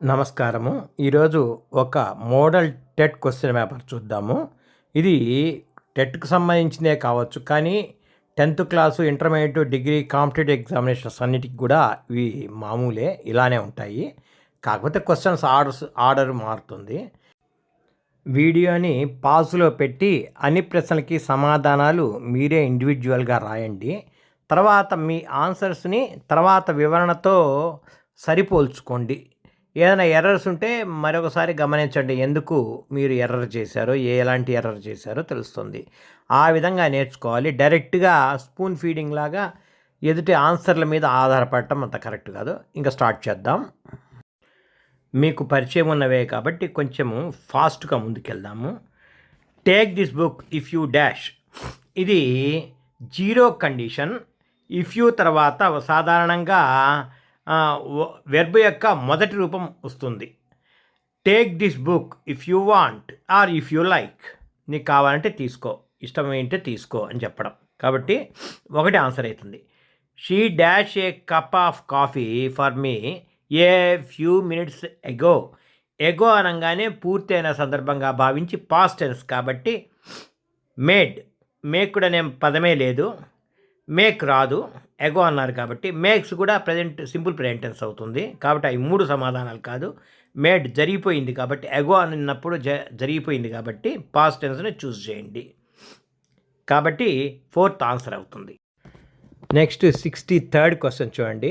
నమస్కారము. ఈరోజు ఒక మోడల్ టెట్ క్వశ్చన్ పేపర్ చూద్దాము. ఇది టెట్‌కి సంబంధించిందే కావచ్చు. కానీ 10థ్ class, intermediate, degree, competitive examinations అన్నిటికి కూడా ఇవి మామూలే. ఇలానే ఉంటాయి. కాకపోతే క్వశ్చన్స్ ఆర్డర్ మారుతుంది. వీడియోని పాజ్‌లో పెట్టి అన్ని ప్రశ్నలకి సమాధానాలు మీరే ఇండివిడ్యువల్‌గా రాయండి. తర్వాత మీ ఆన్సర్స్‌ని తర్వాత వివరణతో సరిపోల్చుకోండి. ఏదైనా ఎర్రర్స్ ఉంటే మరొకసారి గమనించండి. ఎందుకు మీరు ఎర్రర్ చేశారో, ఎలాంటి ఎర్రర్ చేశారో తెలుస్తుంది. ఆ విధంగా నేర్చుకోవాలి. డైరెక్ట్‌గా స్పూన్ ఫీడింగ్ లాగా ఎదుటి ఆన్సర్ల మీద ఆధారపడటం అంత కరెక్ట్ కాదు. ఇంకా స్టార్ట్ చేద్దాం. మీకు పరిచయం ఉన్నవే కాబట్టి కొంచెము ఫాస్ట్గా ముందుకెళ్దాము. Take this book if you dash. ఇది జీరో కండిషన్. ఇఫ్ యూ తర్వాత సాధారణంగా వెర్బ్ యొక్క మొదటి రూపం వస్తుంది. Take this book if you want or if you like. నీకు కావాలంటే తీసుకో, ఇష్టమైంటే తీసుకో అని చెప్పడం. కాబట్టి ఒకటి ఆన్సర్ అవుతుంది. She dash a cup of coffee for me a few minutes ago. Ago అనగానే పూర్తయిన సందర్భంగా భావించి పాస్ట్ టెన్స్ కాబట్టి మేడ్. మేకుడు అనే పదమే లేదు, మేక్ రాదు, ఎగో అన్నారు కాబట్టి మేక్స్ కూడా ప్రజెంట్ సింపుల్ ప్రెజెంట్ టెన్స్ అవుతుంది. కాబట్టి అవి మూడు సమాధానాలు కాదు. మేడ్ జరిగిపోయింది కాబట్టి, ఎగో అన్నప్పుడు జరిగిపోయింది కాబట్టి పాస్ట్ టెన్స్ని చూస్ చేయండి. కాబట్టి ఫోర్త్ ఆన్సర్ అవుతుంది. నెక్స్ట్ 63rd క్వశ్చన్ చూడండి.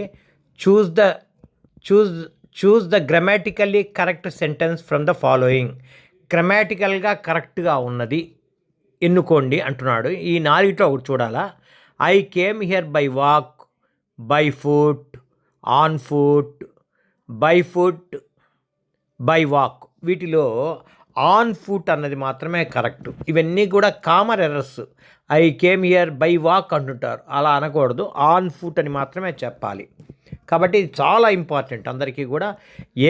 Choose the grammatically correct sentence from the following. గ్రామాటికల్గా కరెక్ట్గా ఉన్నది ఎన్నుకోండి అంటున్నాడు. ఈ నాలుగిట్లో ఒకటి చూడాలా. I came here by walk, by foot, on foot, by foot, by walk. వీటిలో ఆన్ ఫుట్ అన్నది మాత్రమే కరెక్ట్. ఇవన్నీ కూడా common errors. I came here by walk అంటుంటారు, అలా అనకూడదు. ఆన్ ఫుట్ అని మాత్రమే చెప్పాలి. కాబట్టి ఇది చాలా ఇంపార్టెంట్. అందరికీ కూడా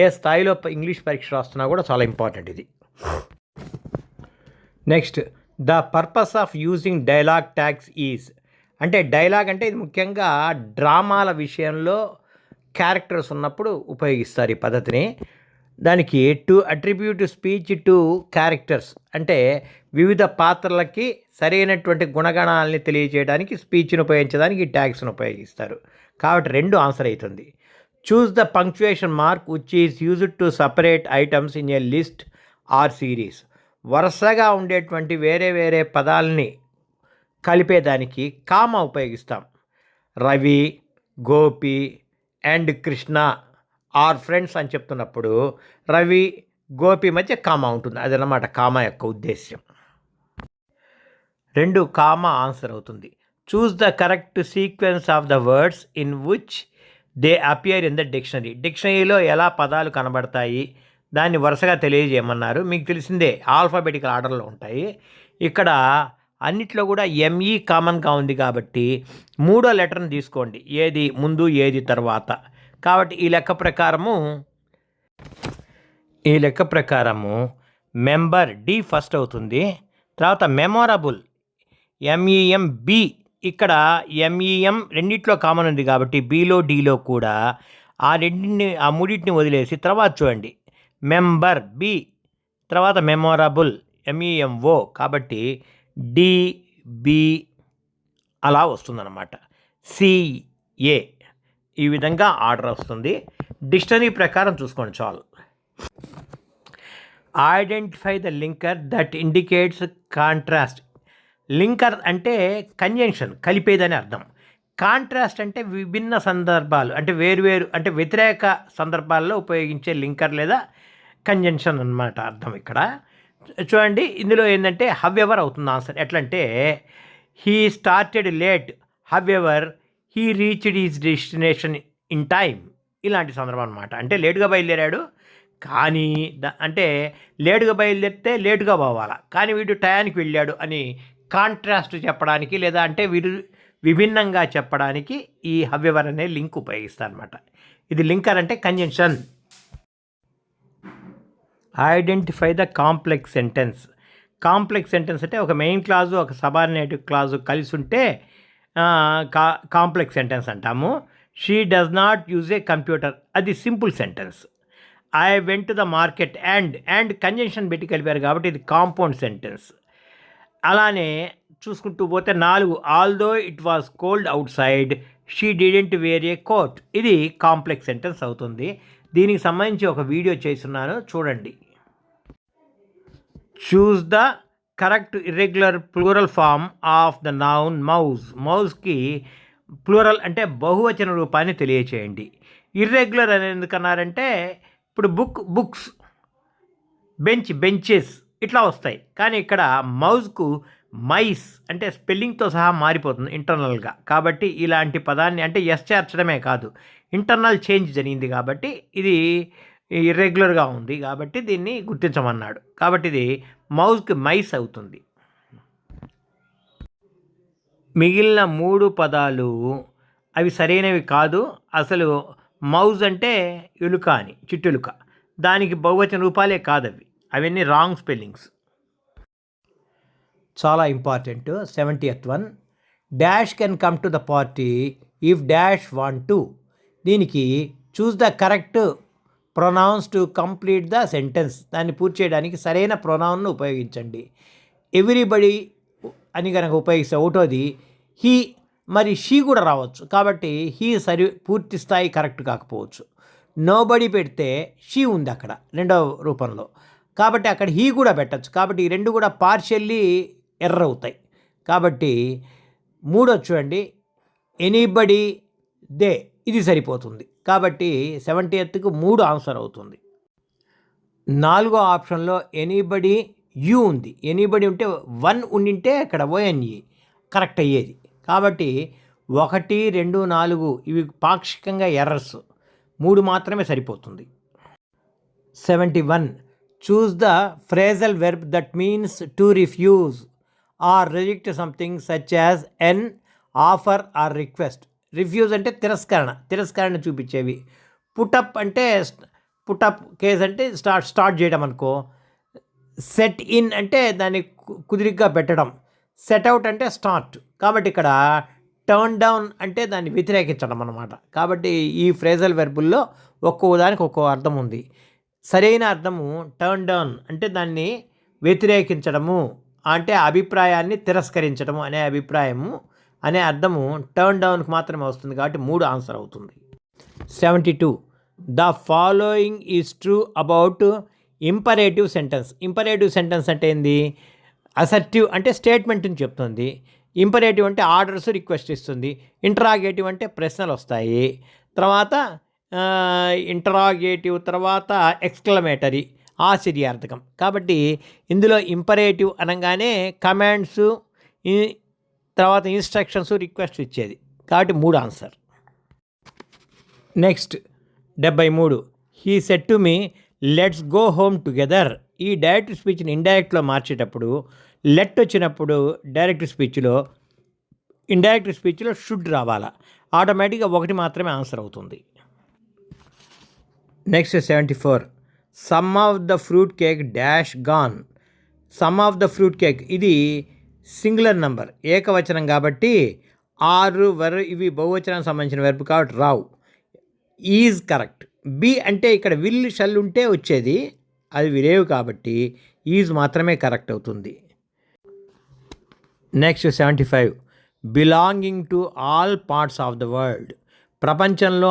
ఏ స్థాయిలో ఇంగ్లీష్ పరీక్ష రాస్తున్నా కూడా చాలా ఇంపార్టెంట్ ఇది. Next, the purpose of using dialogue tags is. అంటే డైలాగ్ అంటే ఇది ముఖ్యంగా డ్రామాల విషయంలో క్యారెక్టర్స్ ఉన్నప్పుడు ఉపయోగిస్తారు ఈ పద్ధతిని. దానికి to attribute speech to characters అంటే వివిధ పాత్రలకి సరైనటువంటి గుణగణాలని తెలియజేయడానికి స్పీచ్ను ఉపయోగించడానికి ఈ ట్యాగ్స్ను ఉపయోగిస్తారు. కాబట్టి రెండు ఆన్సర్ అవుతుంది. Choose the punctuation mark which is used to separate items in a list or series. వరుసగా ఉండేటువంటి వేరే వేరే పదాలని కలిపేదానికి కామా ఉపయోగిస్తాం. Ravi, Gopi and Krishna are friends అని చెప్తున్నప్పుడు రవి, గోపి మధ్య కామా ఉంటుంది. అదనమాట కామా యొక్క ఉద్దేశ్యం. రెండు కామా ఆన్సర్ అవుతుంది. Choose the correct sequence of the words in which they appear in the dictionary. డిక్షనరీలో ఎలా పదాలు కనబడతాయి దాన్ని వరుసగా తెలియజేయమన్నారు. మీకు తెలిసిందే ఆల్ఫాబెటికల్ ఆర్డర్లో ఉంటాయి. ఇక్కడ అన్నిట్లో కూడా ఎంఈ కామన్గా ఉంది కాబట్టి మూడో లెటర్ని తీసుకోండి, ఏది ముందు ఏది తర్వాత. కాబట్టి ఈ లెక్క ప్రకారము మెంబర్ డి ఫస్ట్ అవుతుంది. తర్వాత మెమొరబుల్ ఎంఈఎం బి. ఇక్కడ ఎంఈఎం రెండిట్లో కామన్ ఉంది కాబట్టి బిలో డిలో కూడా ఆ మూడింటిని వదిలేసి తర్వాత చూడండి మెంబర్ బి, తర్వాత మెమొరబుల్ ఎంఈఎంఓ. కాబట్టి డిబి అలా వస్తుందన్నమాట. సిఏ ఈ విధంగా ఆర్డర్ వస్తుంది. డిక్షనరీ ప్రకారం చూసుకోండి చాలు. Identify the linker that indicates contrast. Linker అంటే కంజంక్షన్, కలిపేదని అర్థం. కాంట్రాస్ట్ అంటే విభిన్న సందర్భాలు, అంటే వేరువేరు అంటే వ్యతిరేక సందర్భాల్లో ఉపయోగించే లింకర్ లేదా కంజంక్షన్ అన్నమాట అర్థం ఇక్కడ. చూడండి ఇందులో ఏంటంటే హవ్ఎవర్ అవుతుంది ఆన్సర్. ఎట్లంటే he started late however he reached his destination in time. ఇలాంటి సందర్భం అనమాట. అంటే లేటుగా బయలుదేరాడు కానీ అంటే లేటుగా బయలుదేరితే లేటుగా పోవాలా, కానీ వీడు టయానికి వెళ్ళాడు అని కాంట్రాస్ట్ చెప్పడానికి లేదా అంటే వీరు విభిన్నంగా చెప్పడానికి ఈ హవ్ఎవర్ అనే లింక్ ఉపయోగిస్తారు అనమాట. ఇది లింకర్ అంటే conjunction. Identify the complex sentence. Complex sentence అంటే ఒక మెయిన్ క్లాజు ఒక సబార్డినేటివ్ క్లాజు కలిసి ఉంటే కాంప్లెక్స్ సెంటెన్స్ అంటాము. She does not use a computer, అది simple sentence. I went to the market and conjunction పెట్టి కలిపారు కాబట్టి ఇది కాంపౌండ్ సెంటెన్స్. అలానే చూసుకుంటూ పోతే 4 although it was cold outside she didn't wear a coat. ఇది కాంప్లెక్స్ సెంటెన్స్ అవుతుంది. దీనికి సంబంధించి ఒక వీడియో చేస్తున్నాను, చూడండి. Choose the correct irregular plural form of the noun mouse. మౌజ్కి ప్లూరల్ అంటే బహువచన రూపాన్ని తెలియచేయండి. ఇర్రెగ్యులర్ అని ఎందుకన్నారంటే ఇప్పుడు బుక్స్, బెంచెస్ ఇట్లా వస్తాయి. కానీ ఇక్కడ మౌజ్కు మైస్ అంటే స్పెల్లింగ్తో సహా మారిపోతుంది ఇంటర్నల్గా. కాబట్టి ఇలాంటి పదాన్ని అంటే ఎస్ చేర్చడమే కాదు, ఇంటర్నల్ చేంజ్ జరిగింది కాబట్టి ఇది ఇర్రెగ్యులర్గా ఉంది కాబట్టి దీన్ని గుర్తించమన్నాడు. కాబట్టి ఇది మౌజ్కి మైస్ అవుతుంది. మిగిలిన 3 పదాలు అవి సరైనవి కాదు. అసలు మౌజ్ అంటే ఎలుక అని, చిట్టెలుక. దానికి బహువచన రూపాలే కాదవి, అవన్నీ రాంగ్ స్పెల్లింగ్స్. చాలా important. 70th one, dash can come to the party if dash want to. దీనికి choose the correct pronouns to complete the sentence. దాన్ని పూర్తి చేయడానికి సరైన ప్రొనౌన్ను ఉపయోగించండి. ఎవ్రీబడి అని కనుక ఉపయోగిస్తే ఒకటోది హీ, మరి షీ కూడా రావచ్చు. కాబట్టి హీ పూర్తి స్థాయి కరెక్ట్ కాకపోవచ్చు. నోబడి పెడితే షీ ఉంది అక్కడ రెండవ రూపంలో, కాబట్టి అక్కడ హీ కూడా పెట్టచ్చు. కాబట్టి ఈ రెండు కూడా పార్షియల్లీ ఎర్రర్ అవుతాయి. కాబట్టి మూడో చూడండి, ఎనీబడి దే, ఇది సరిపోతుంది. కాబట్టి 70th 3 ఆన్సర్ అవుతుంది. 4వ ఆప్షన్లో ఎనీబడి యూ ఉంది. ఎనీబడి ఉంటే 1 ఉండింటే అక్కడ ఓఎన్ఈ కరెక్ట్ అయ్యేది. కాబట్టి 1, 2, 4 ఇవి పాక్షికంగా ఎర్రర్స్, 3 మాత్రమే సరిపోతుంది. 71, choose the phrasal verb that means to refuse or reject something such as an offer or request. Refuse అంటే తిరస్కరణ చూపించేవి. పుటప్ అంటే పుటప్ కేస్ అంటే స్టార్ట్ చేయడం అనుకో. సెట్ ఇన్ అంటే దాన్ని కుదిరిగ్గా పెట్టడం. సెట్ అవుట్ అంటే స్టార్ట్. కాబట్టి ఇక్కడ టర్న్ డౌన్ అంటే దాన్ని వ్యతిరేకించడం అన్నమాట. కాబట్టి ఈ ఫ్రేజల్ వెర్బుల్లో ఒక్కో దానికి ఒక్కో అర్థం ఉంది. సరైన అర్థము టర్న్ డౌన్ అంటే దాన్ని వ్యతిరేకించడము, అంటే అభిప్రాయాన్ని తిరస్కరించడము అనే అభిప్రాయము అనే అర్థము టర్న్ డౌన్కి మాత్రమే వస్తుంది. కాబట్టి 3 ఆన్సర్ అవుతుంది. 72, the following is true about imperative sentence. Imperative sentence అంటే ఏంది? అసర్టివ్ అంటే స్టేట్మెంట్ని చెప్తుంది. ఇంపరేటివ్ అంటే ఆర్డర్స్, రిక్వెస్ట్ ఇస్తుంది. ఇంటరాగేటివ్ అంటే ప్రశ్నలు వస్తాయి. తర్వాత ఇంటరాగేటివ్ తర్వాత ఎక్స్క్లమేటరీ ఆశ్చర్యార్థకం. కాబట్టి ఇందులో ఇంపరేటివ్ అనగానే కమాండ్స్, తర్వాత ఇన్స్ట్రక్షన్స్, రిక్వెస్ట్ ఇచ్చేది. కాబట్టి 3 answer. Next 73, he said to me let's go home together. ఈ డైరెక్ట్ స్పీచ్ని ఇండైరెక్ట్లో మార్చేటప్పుడు లెట్ వచ్చినప్పుడు డైరెక్ట్ స్పీచ్లో, ఇండైరెక్ట్ స్పీచ్లో షుడ్ రావాలా. ఆటోమేటిక్గా 1 మాత్రమే ఆన్సర్ అవుతుంది. Next 74, some of the fruit cake dash gone. Some of the fruit cake ఇది singular number, ఏకవచనం కాబట్టి ఆరు ఇవి బహువచనానికి సంబంధించిన వెర్బ్ కాబట్టి రావు. Is correct. బి అంటే ఇక్కడ విల్ షల్ ఉంటే వచ్చేది, అది విలేవు కాబట్టి ఈజ్ మాత్రమే కరెక్ట్ అవుతుంది. Next 75, belonging to all parts of the world. ప్రపంచంలో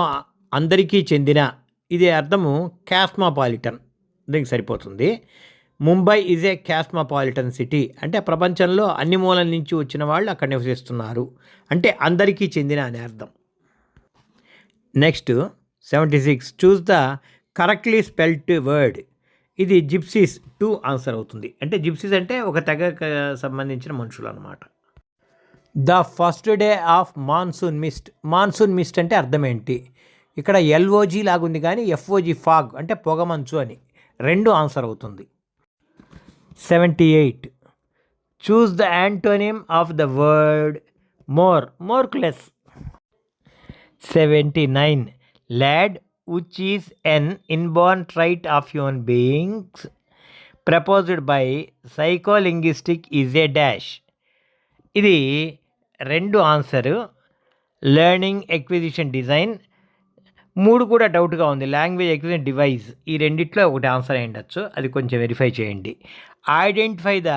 అందరికీ చెందిన, ఇది అర్థము కాస్మోపాలిటన్, దీనికి సరిపోతుంది. Mumbai is a cosmopolitan city అంటే ప్రపంచంలో అన్ని మూలల నుంచి వచ్చిన వాళ్ళు అక్కడ నివసిస్తున్నారు అంటే అందరికీ చెందిన అనే అర్థం. Next 76, choose the correctly spelled word. ఇది జిప్సీస్ 2 ఆన్సర్ అవుతుంది. అంటే జిప్సీస్ అంటే ఒక తెగకు సంబంధించిన మనుషులు అన్నమాట. The first day of monsoon mist. Monsoon mist అంటే అర్థం ఏంటి? ఇక్కడ ఎల్ఓజీ లాగుంది కానీ ఎఫ్ఓజీ ఫాగ్ అంటే పొగమంచు అని. 2 ఆన్సర్ అవుతుంది. 78, choose the antonym of the word more less. 79, lad which is an inborn trait of human beings proposed by psycholinguistic is a dash. ఇది 2 ఆన్సరు. లెర్నింగ్ ఎక్విజిషన్ డిజైన్ 3 కూడా డౌట్గా ఉంది. లాంగ్వేజ్ ఎక్విజిషన్ డివైస్ ఈ రెండిట్లో ఒకటి answer అయి ఉండొచ్చు. అది కొంచెం వెరిఫై చేయండి. Identify the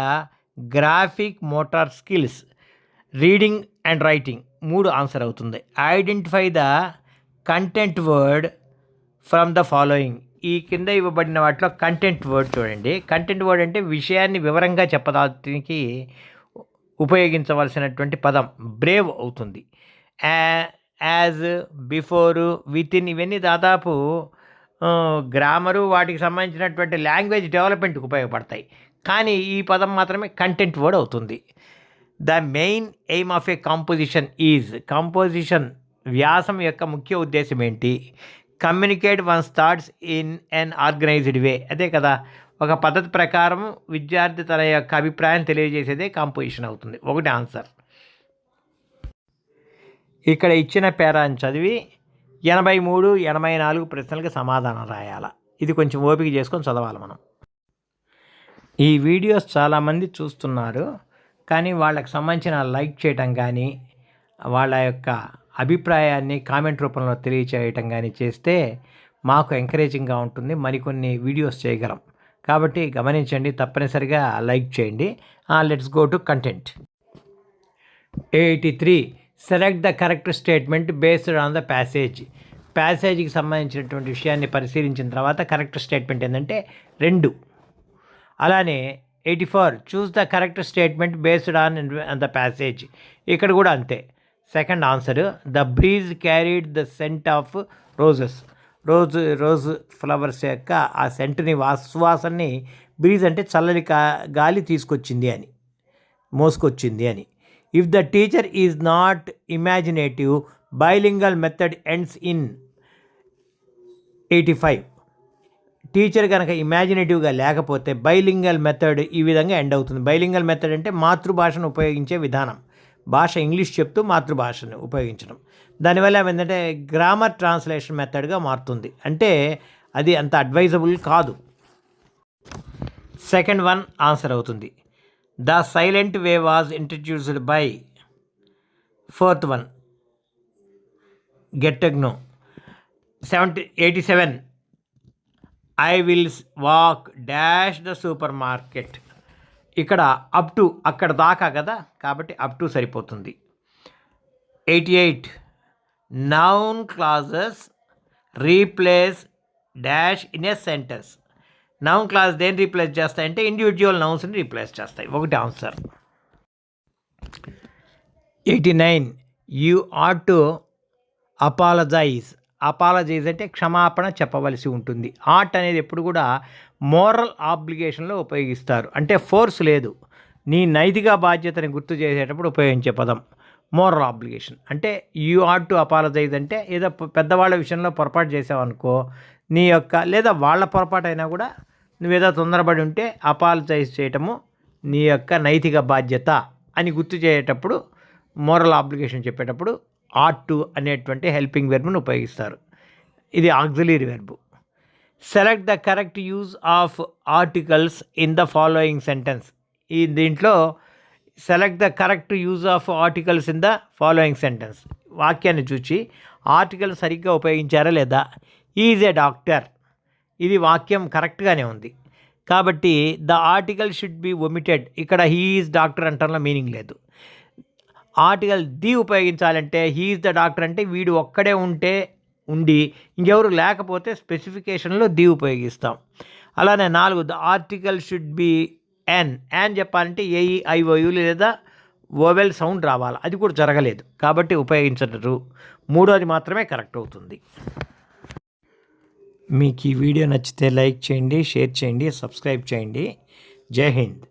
graphic motor skills reading and writing 3 answer అవుతుంది. Identify the content word from the following ఈ కింద ఇవ్వబడిన వాటిలో కంటెంట్ వర్డ్ చూడండి. కంటెంట్ వర్డ్ అంటే విషయాన్ని వివరంగా చెప్పడానికి ఉపయోగించవలసినటువంటి పదం బ్రేవ్ అవుతుంది. యాజ్, బిఫోరు, విత్ ఇన్ ఇవన్నీ దాదాపు గ్రామరు వాటికి సంబంధించినటువంటి లాంగ్వేజ్ డెవలప్మెంట్కి ఉపయోగపడతాయి. కానీ ఈ పదం మాత్రమే కంటెంట్ వర్డ్ అవుతుంది. The main aim of a composition is composition వ్యాసం యొక్క ముఖ్య ఉద్దేశం ఏంటి? Communicate one's thoughts in an organised way. అదే కదా, ఒక పద్ధతి ప్రకారం విద్యార్థి తన యొక్క అభిప్రాయం తెలియజేసేదే కాంపోజిషన్ అవుతుంది. ఒకటి ఆన్సర్. ఇక్కడ ఇచ్చిన పేరాన్ని చదివి 83, 84 ప్రశ్నలకు సమాధానం రాయాలి. ఇది కొంచెం ఓపిక చేసుకొని చదవాలి మనం. ఈ వీడియోస్ చాలామంది చూస్తున్నారు, కానీ వాళ్ళకి సంబంధించిన లైక్ చేయటం కానీ వాళ్ళ యొక్క అభిప్రాయాన్ని కామెంట్ రూపంలో తెలియచేయటం కానీ చేస్తే మాకు ఎంకరేజింగ్గా ఉంటుంది. మరికొన్ని వీడియోస్ చేయగలం. కాబట్టి గమనించండి, తప్పనిసరిగా లైక్ చేయండి. Let's go to content. 83 select the correct statement based on the passage. ప్యాసేజ్కి సంబంధించినటువంటి విషయాన్ని పరిశీలించిన తర్వాత కరెక్ట్ స్టేట్మెంట్ ఏంటంటే 2. అలానే 84 choose the correct statement based on the passage. ఇక్కడ కూడా అంతే. Second answer the breeze carried the scent of roses. Rose flowers యొక్క ఆ సెంట్ని సువాసనని బ్రీజ్ అంటే చల్లని గాలి తీసుకొచ్చింది అని, మోసుకొచ్చింది అని. If the teacher is not imaginative bilingual method ends in 85. Teacher కనుక ఇమాజినేటివ్గా లేకపోతే బైలింగల్ మెథడ్ ఈ విధంగా ఎండ్ అవుతుంది. బైలింగల్ మెథడ్ అంటే మాతృభాషను ఉపయోగించే విధానం. భాష ఇంగ్లీష్ చెప్తూ మాతృభాషను ఉపయోగించడం. దానివల్ల ఏమైందంటే గ్రామర్ ట్రాన్స్లేషన్ మెథడ్గా మారుతుంది. అంటే అది అంత అడ్వైజబుల్ కాదు. సెకండ్ వన్ ఆన్సర్ అవుతుంది. The silent way was introduced by. Fourth one Gattegno. 87 I will walk dash the supermarket. ఇక్కడ అప్ టు అక్కడ దాకా కదా, కాబట్టి అప్ టు సరిపోతుంది. 88 noun clauses replace dash in a sentence. Noun clause దేన్ని replace చేస్తాయంటే individual నౌన్స్ని replace చేస్తాయి. ఒకటి answer. 89 you ought to apologise. Apologise అంటే క్షమాపణ చెప్పవలసి ఉంటుంది. ఆర్ట్ అనేది ఎప్పుడు కూడా మోరల్ ఆబ్లిగేషన్లో ఉపయోగిస్తారు. అంటే ఫోర్స్ లేదు, నీ నైతిక బాధ్యతని గుర్తు చేసేటప్పుడు ఉపయోగించే పదం మోరల్ ఆబ్లిగేషన్. అంటే యూ ఆట్ టు అపాలజైజ్ అంటే ఏదో పెద్దవాళ్ళ విషయంలో పొరపాటు చేసావనుకో, నీ యొక్క లేదా వాళ్ళ పొరపాటు అయినా కూడా నువ్వేదో తొందరపడి ఉంటే అపాలజైజ్ చేయటము నీ యొక్క నైతిక బాధ్యత అని గుర్తు చేసేటప్పుడు, మోరల్ ఆబ్లిగేషన్ చెప్పేటప్పుడు ఆట్ టు అనేటువంటి హెల్పింగ్ వెర్బ్ను ఉపయోగిస్తారు. ఇది auxiliary verb. Select the correct use of articles in the following sentence. ఈ దీంట్లో select the correct use of articles in the following sentence. వాక్యాన్ని చూసి ఆర్టికల్ సరిగ్గా ఉపయోగించారా లేదా. ఈజ్ ఏ డాక్టర్, ఇది వాక్యం కరెక్ట్గానే ఉంది కాబట్టి the article should be omitted. ఇక్కడ హీ ఈజ్ డాక్టర్ అంటంలో మీనింగ్ లేదు. ఆర్టికల్ ది ఉపయోగించాలంటే హీ ఈజ్ ద డాక్టర్ అంటే వీడు ఒక్కడే ఉండి ఇంకెవరు లేకపోతే స్పెసిఫికేషన్లో ది ఉపయోగిస్తాం. అలానే 4 the article should B an చెప్పాలంటే ఏఈఐఓయు లేదా ఓవెల్ సౌండ్ రావాలి. అది కూడా జరగలేదు కాబట్టి ఉపయోగించరు. 3వది మాత్రమే కరెక్ట్ అవుతుంది. మీకు ఈ వీడియో నచ్చితే లైక్ చేయండి, షేర్ చేయండి, సబ్స్క్రైబ్ చేయండి. జై హింద్.